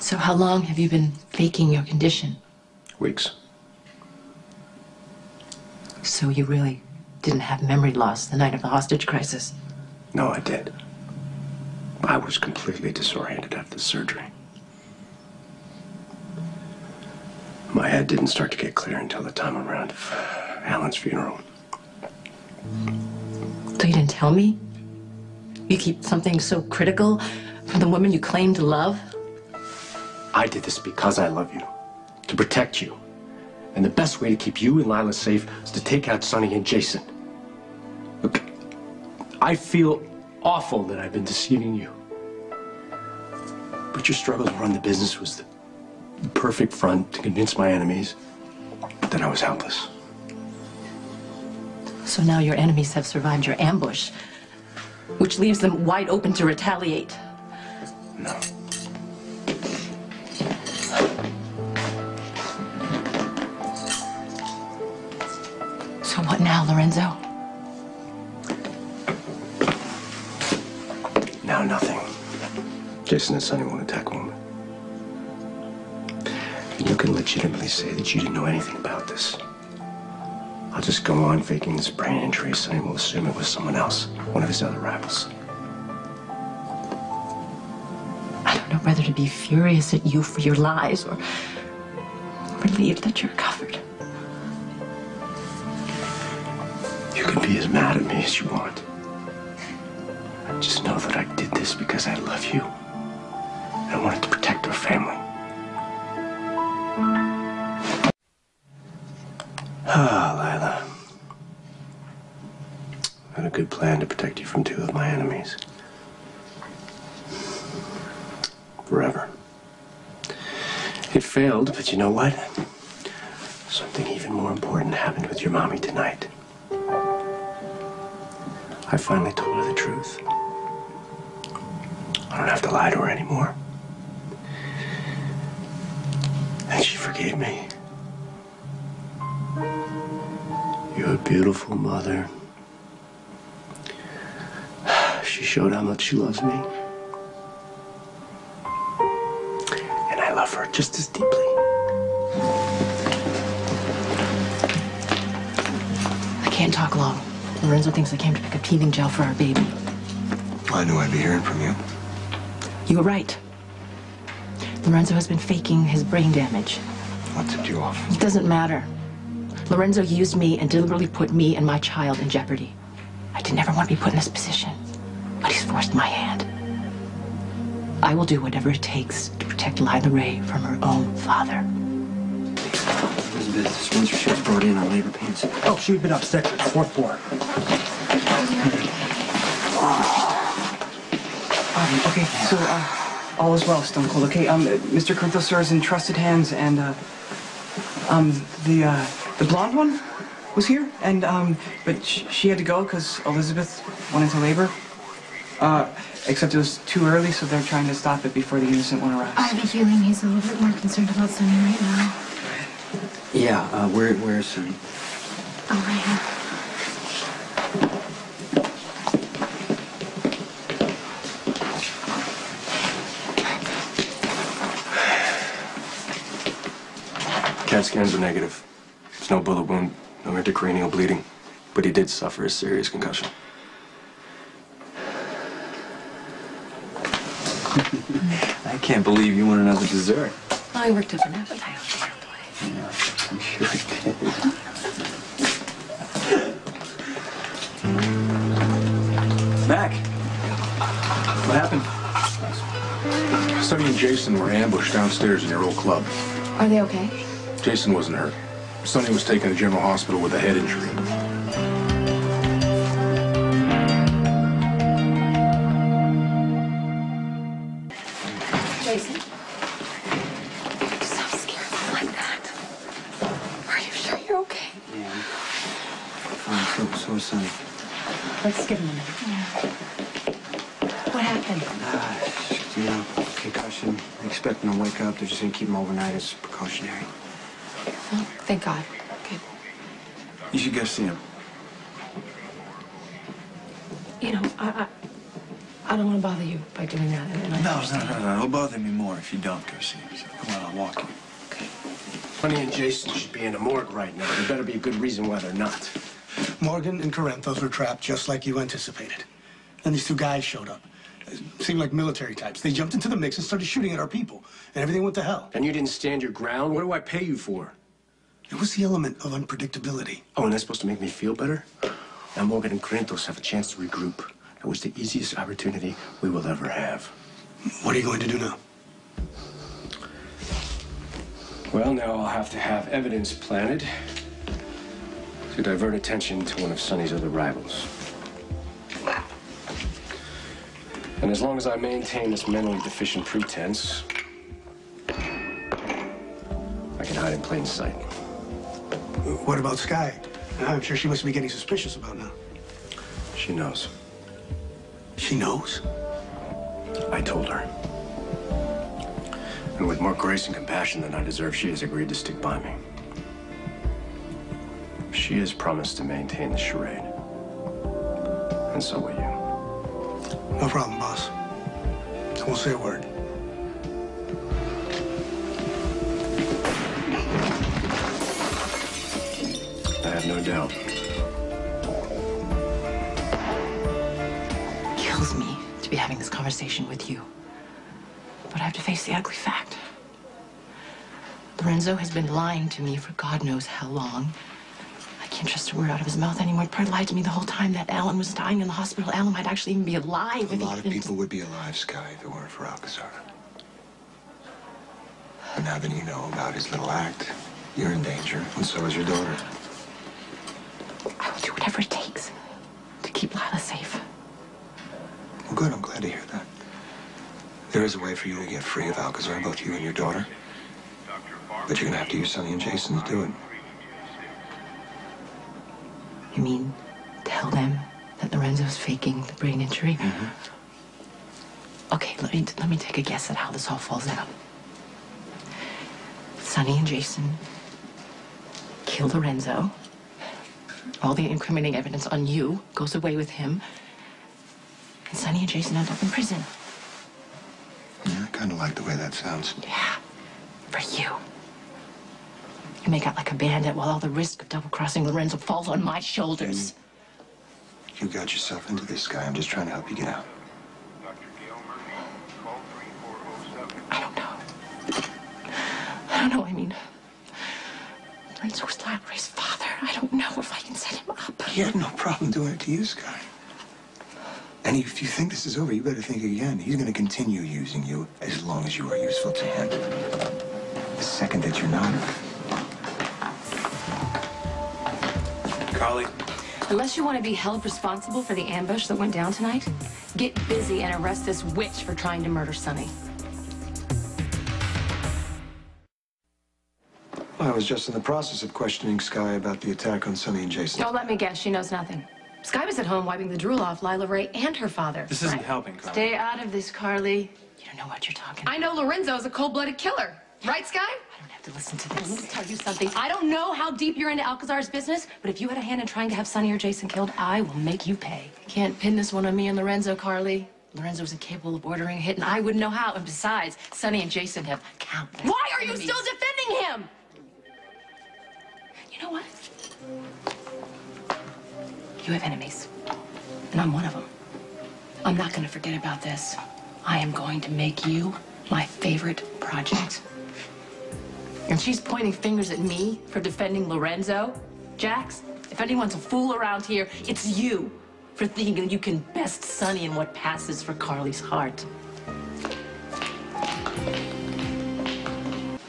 So how long have you been faking your condition? Weeks. So you really didn't have memory loss the night of the hostage crisis? No, I did. I was completely disoriented after the surgery. My head didn't start to get clear until the time around of Alan's funeral. So you didn't tell me? You keep something so critical from the woman you claim to love? I did this because I love you, to protect you. And the best way to keep you and Lila safe is to take out Sonny and Jason. Look, I feel awful that I've been deceiving you. But your struggle to run the business was the perfect front to convince my enemies that I was helpless. So now your enemies have survived your ambush, which leaves them wide open to retaliate. No. So what now, Lorenzo? Now nothing. Jason and Sonny won't attack a woman. And you can legitimately say that you didn't know anything about this. I'll just go on faking this brain injury. Sonny will assume it was someone else, one of his other rivals. I don't know whether to be furious at you for your lies or relieved that you're covered. You can be as mad at me as you want. Just know that I did this because I love you. And I wanted to protect our family. Ah, Lila. I had a good plan to protect you from two of my enemies. Forever. It failed, but you know what? Something even more important happened with your mommy tonight. I finally told her the truth. I don't have to lie to her anymore. And she forgave me. You're a beautiful mother. She showed how much she loves me. And I love her just as deeply. I can't talk long. Lorenzo thinks I came to pick up teething gel for our baby. I knew I'd be hearing from you. You were right. Lorenzo has been faking his brain damage. What tipped you off? It doesn't matter. Lorenzo used me and deliberately put me and my child in jeopardy. I didn't ever want to be put in this position, but he's forced my hand. I will do whatever it takes to protect Lila Ray from her own father. Elizabeth, this sponsorship was brought in on labor pains. Oh, she'd been upstairs, 4th floor. Okay, so, all is well, Stone Cold. Okay, Mr. Corintho, sir, is in trusted hands, and, the blonde one was here, and, but she had to go because Elizabeth went into labor. Except it was too early, so they're trying to stop it before the innocent one arrives. I have a feeling he's a little bit more concerned about Sonny right now. Yeah, where is Sonny? Oh, right here. CAT scans are negative. There's no bullet wound, no intracranial bleeding, but he did suffer a serious concussion. I can't believe you want another dessert. I worked up an appetite. Yeah, I'm sure I did. Mac, what happened? Sonny and Jason were ambushed downstairs in their old club. Are they okay? Jason wasn't hurt. Sonny was taken to General Hospital with a head injury. Jason? Stop scaring me like that. Are you sure you're okay? Yeah. Fine, so is Sonny. Let's give him a minute. What happened? You know, concussion. They're expecting to wake up. They're just gonna keep him overnight as precautionary. Oh, thank God. Okay. You should go see him. You know, I don't want to bother you by doing that. And I understand. No. It'll bother me more if you don't, Garcia. So come on, I'll walk you. Okay. Sonny and Jason should be in a morgue right now. There better be a good reason why they're not. Morgan and Corintho were trapped just like you anticipated. Then these two guys showed up. Seemed like military types. They jumped into the mix and started shooting at our people, and everything went to hell. And you didn't stand your ground? What do I pay you for? It was the element of unpredictability. Oh, and that's supposed to make me feel better? Now Morgan and Corinthos have a chance to regroup. That was the easiest opportunity we will ever have. What are you going to do now? Well, now I'll have to have evidence planted to divert attention to one of Sonny's other rivals. And as long as I maintain this mentally deficient pretense, I can hide in plain sight. What about Sky? I'm sure she must be getting suspicious about now. She knows. She knows? I told her. And with more grace and compassion than I deserve, she has agreed to stick by me. She has promised to maintain the charade. And so will you. No problem, boss. I won't say a word. I have no doubt. It kills me to be having this conversation with you. But I have to face the ugly fact. Lorenzo has been lying to me for God knows how long. I can't trust a word out of his mouth anymore. He probably lied to me the whole time that Alan was dying in the hospital. Alan might actually even be alive. A lot of people would be alive, Sky, if it weren't for Alcazar. But now that you know about his little act, you're in danger, and so is your daughter. I will do whatever it takes to keep Lila safe. Well, good. I'm glad to hear that. There is a way for you to get free of Alcazar, both you and your daughter. But you're gonna have to use Sonny and Jason to do it. You mean tell them that Lorenzo's faking the brain injury? Mm-hmm. Okay, let me take a guess at how this all falls out. Sonny and Jason kill Lorenzo. All the incriminating evidence on you goes away with him. And Sonny and Jason end up in prison. Yeah, I kind of like the way that sounds. Yeah, for you. You make out like a bandit while all the risk of double-crossing Lorenzo falls on my shoulders. You got yourself into this, Sky. I'm just trying to help you get out. I don't know. I mean, Lorenzo was Lila Ray's father. I don't know if I can set him up. He had no problem doing it to you, Sky. And if you think this is over, you better think again. He's going to continue using you as long as you are useful to him. The second that you're not. Carly? Unless you want to be held responsible for the ambush that went down tonight, get busy and arrest this witch for trying to murder Sonny. I was just in the process of questioning Sky about the attack on Sonny and Jason. Don't let me guess, she knows nothing. Sky was at home wiping the drool off Lila Ray and her father. This isn't helping, Carly. Stay out of this, Carly. You don't know what you're talking about. I know Lorenzo's a cold-blooded killer. Right, Sky? I don't have to listen to Let me this. tell you something. I don't know how deep you're into Alcazar's business, but if you had a hand in trying to have Sonny or Jason killed, I will make you pay. Can't pin this one on me and Lorenzo, Carly. Lorenzo's incapable of ordering a hit, and I wouldn't know how. And besides, Sonny and Jason have countless Why are you enemies. still defending him? You know what? You have enemies, and I'm one of them. I'm not going to forget about this. I am going to make you my favorite project. And she's pointing fingers at me for defending Lorenzo. Jax, if anyone's a fool around here, it's you for thinking you can best Sonny in what passes for Carly's heart.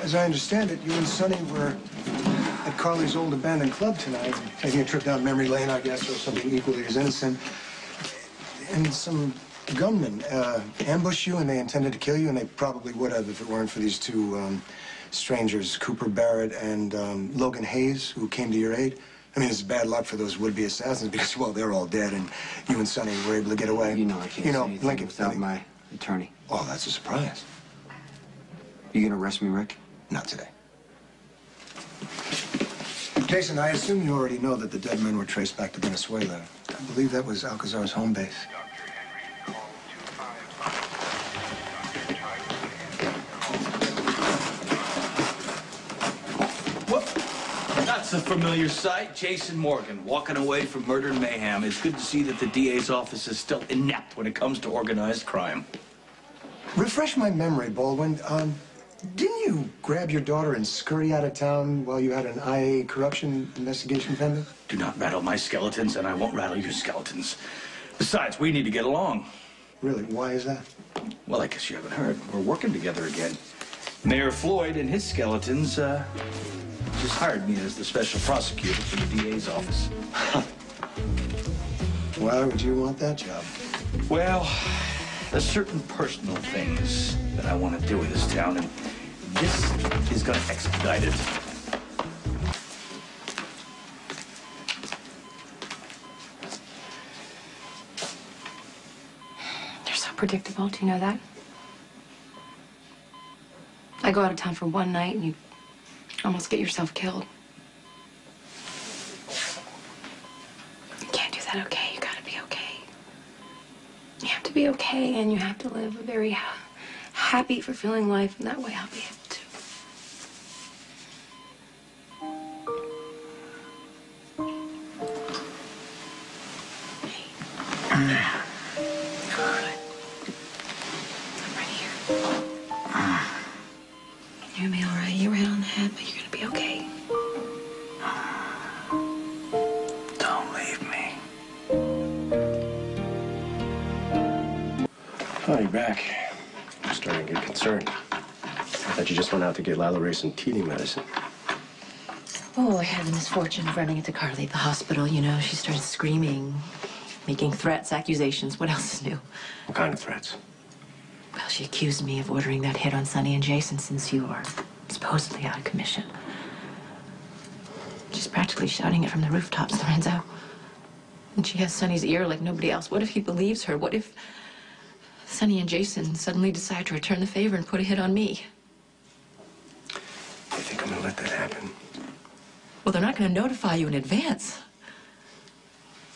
As I understand it, you and Sonny were at Carly's old abandoned club tonight, taking a trip down memory lane, I guess, or something equally as innocent. And some gunmen ambushed you, and they intended to kill you, and they probably would have if it weren't for these two strangers, Cooper Barrett and Logan Hayes, who came to your aid. I mean, it's bad luck for those would-be assassins because, well, they're all dead, and you and Sonny were able to get away. You know I can't say anything Lincoln, without my attorney. Oh, that's a surprise. You gonna arrest me, Rick? Not today. Jason, I assume you already know that the dead men were traced back to Venezuela. I believe that was Alcazar's home base. It's a familiar sight. Jason Morgan walking away from murder and mayhem. It's good to see that the DA's office is still inept when it comes to organized crime. Refresh my memory, Baldwin. Didn't you grab your daughter and scurry out of town while you had an IA corruption investigation pending? Do not rattle my skeletons, and I won't rattle your skeletons. Besides, we need to get along. Really? Why is that? Well, I guess you haven't heard. We're working together again. Mayor Floyd and his skeletons just hired me as the special prosecutor for the DA's office. Why would you want that job? Well, there's certain personal things that I want to do in this town, and this is going to expedite it. You're so predictable. Do you know that? I go out of town for one night and you almost get yourself killed. You can't do that, okay? You gotta be okay. You have to be okay, and you have to live a very happy, fulfilling life, and that way I'll be able to. You're gonna be all right. You're right on the head, but you're gonna be okay. Don't leave me. Oh, you're back. I'm starting to get concerned. I thought you just went out to get Lila Ray some teething medicine. Oh, I had the misfortune of running into Carly at the hospital. You know, she started screaming, making threats, accusations. What else is new? What kind of threats? Well, she accused me of ordering that hit on Sonny and Jason since you are supposedly out of commission. She's practically shouting it from the rooftops, Lorenzo. And she has Sonny's ear like nobody else. What if he believes her? What if Sonny and Jason suddenly decide to return the favor and put a hit on me? You think I'm gonna let that happen? Well, they're not going to notify you in advance.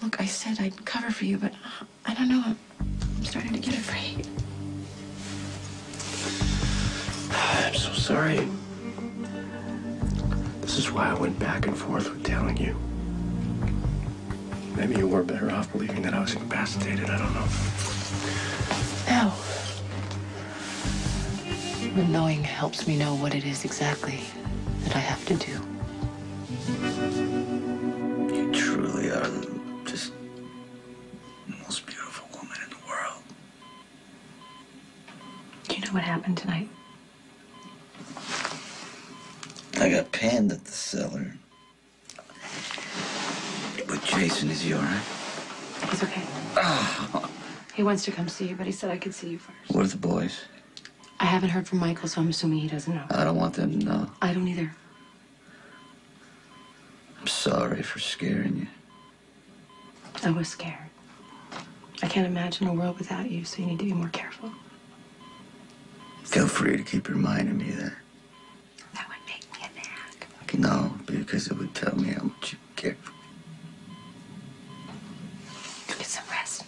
Look, I said I'd cover for you, but I don't know. I'm starting to get afraid. I'm so sorry. This is why I went back and forth with telling you. Maybe you were better off believing that I was incapacitated. I don't know. No. But knowing helps me know what it is exactly that I have to do. You truly are just the most beautiful woman in the world. Do you know what happened tonight? I got panned at the cellar. But Jason, is he all right? He's okay. Oh. He wants to come see you, but he said I could see you first. What are the boys? I haven't heard from Michael, so I'm assuming he doesn't know. I don't want them to know. I don't either. I'm sorry for scaring you. I was scared. I can't imagine a world without you, so you need to be more careful. Feel free to keep reminding me that. That would make me a nag. No, because it would tell me how much you care for me. Get some rest.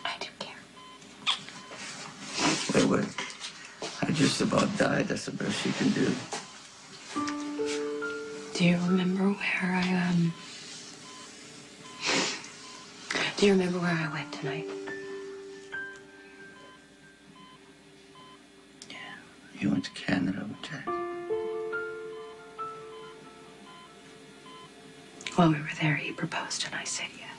I do care. Wait. I just about died. That's the best you can do. Do you remember where Do you remember where I went tonight? Yeah, you went to Canada with Jack. While we were there, he proposed and I said yes.